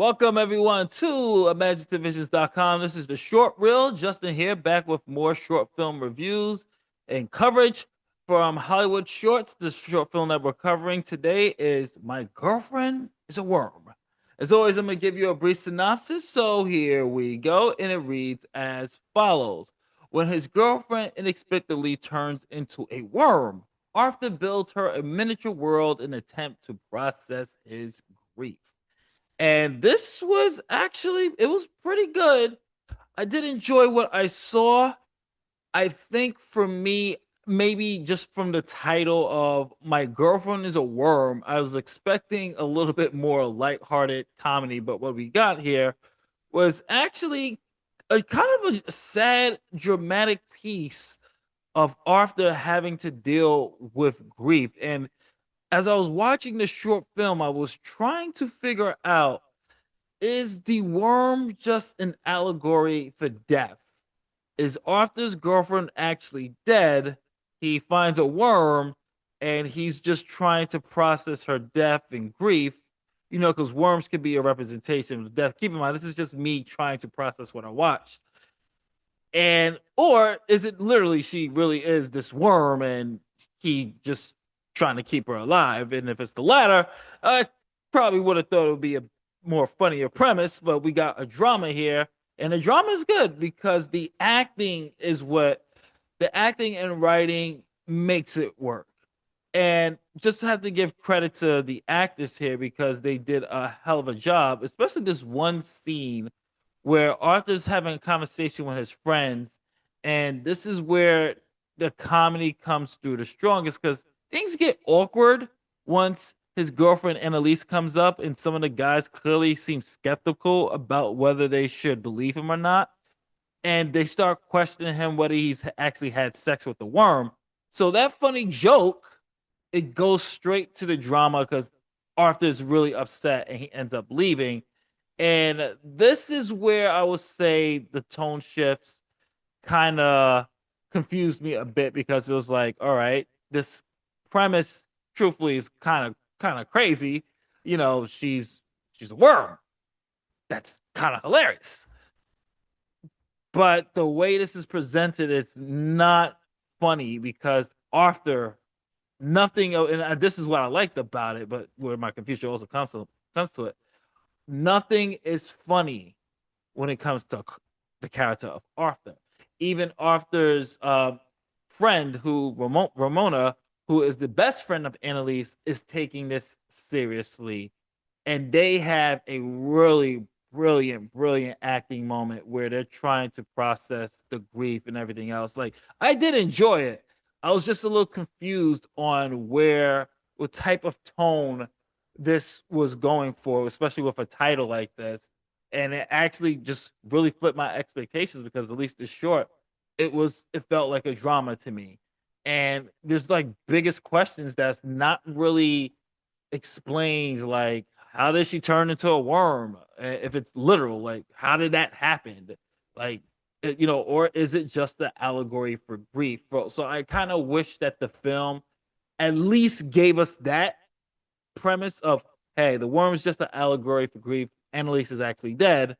Welcome everyone to imaginativevisions.com. This is the short reel. Justin here, back with more short film reviews and coverage from Hollywood Shorts. The short film that we're covering today is My Girlfriend is a Worm. As always, I'm going to give you a brief synopsis. So here we go. And it reads as follows. When his girlfriend inexplicably turns into a worm, Arthur builds her a miniature world in an attempt to process his grief. And this was actually, it was pretty good. I did enjoy what I saw. I think for me, maybe just from the title of My Girlfriend is a Worm, I was expecting a little bit more lighthearted comedy, but what we got here was actually a kind of a sad, dramatic piece of Arthur having to deal with grief. And as I was watching the short film, I was trying to figure out, is the worm just an allegory for death? Is Arthur's girlfriend actually dead? He finds a worm and he's just trying to process her death and grief, because worms can be a representation of death. Keep in mind, this is just me trying to process what I watched. And, or is it literally she really is this worm and he just trying to keep her alive? And if it's the latter, I probably would have thought it would be a more funnier premise, but we got a drama here, and the drama is good because the acting and writing makes it work. And just have to give credit to the actors here because they did a hell of a job, especially this one scene where Arthur's having a conversation with his friends, and this is where the comedy comes through the strongest because things get awkward once his girlfriend Annalise comes up, and some of the guys clearly seem skeptical about whether they should believe him or not, and they start questioning him whether he's actually had sex with the worm. So that funny joke, it goes straight to the drama because Arthur's really upset and he ends up leaving. And this is where I would say the tone shifts kind of confused me a bit because it was like, all right, this premise truthfully is kind of crazy. She's a worm. That's kind of hilarious. But the way this is presented is not funny because Arthur, nothing, and this is what I liked about it, but where my confusion also comes to it, nothing is funny when it comes to the character of Arthur. Even Arthur's friend, Ramona, who is the best friend of Annalise, is taking this seriously. And they have a really brilliant acting moment where they're trying to process the grief and everything else. Like, I did enjoy it. I was just a little confused on what type of tone this was going for, especially with a title like this. And it actually just really flipped my expectations because at least this short, it felt like a drama to me. And there's like biggest questions that's not really explained, like how did she turn into a worm? If it's literal, like how did that happen? Like, or is it just the allegory for grief? So I kind of wish that the film at least gave us that premise of, hey, the worm is just an allegory for grief. Annalise is actually dead.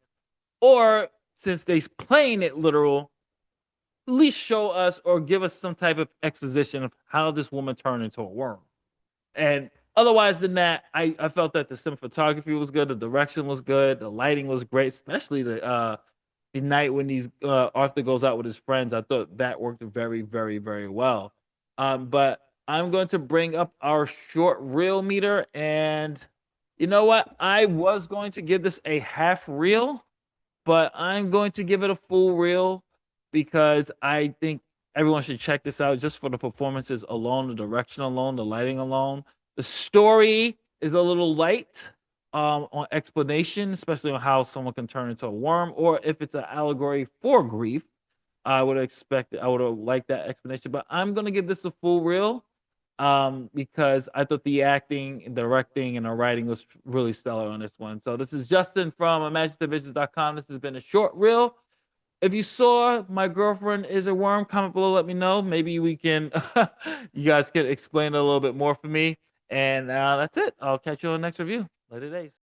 Or since they're playing it literal, at least show us or give us some type of exposition of how this woman turned into a worm. And otherwise than that, I felt that the cinematography was good, the direction was good, the lighting was great, especially the night when these Arthur goes out with his friends. I thought that worked very well. But I'm going to bring up our short reel meter, and you know what? I was going to give this a half reel, but I'm going to give it a full reel because I think everyone should check this out just for the performances alone, the direction alone, the lighting alone. The story is a little light on explanation, especially on how someone can turn into a worm, or if it's an allegory for grief. I would have liked that explanation, but I'm gonna give this a full reel because I thought the acting, and directing, and the writing was really stellar on this one. So this is Justin from imaginativevisions.com. This has been a short reel. If you saw My Girlfriend is a Worm, comment below, let me know. Maybe we can, you guys can explain it a little bit more for me. And that's it. I'll catch you on the next review. Later days.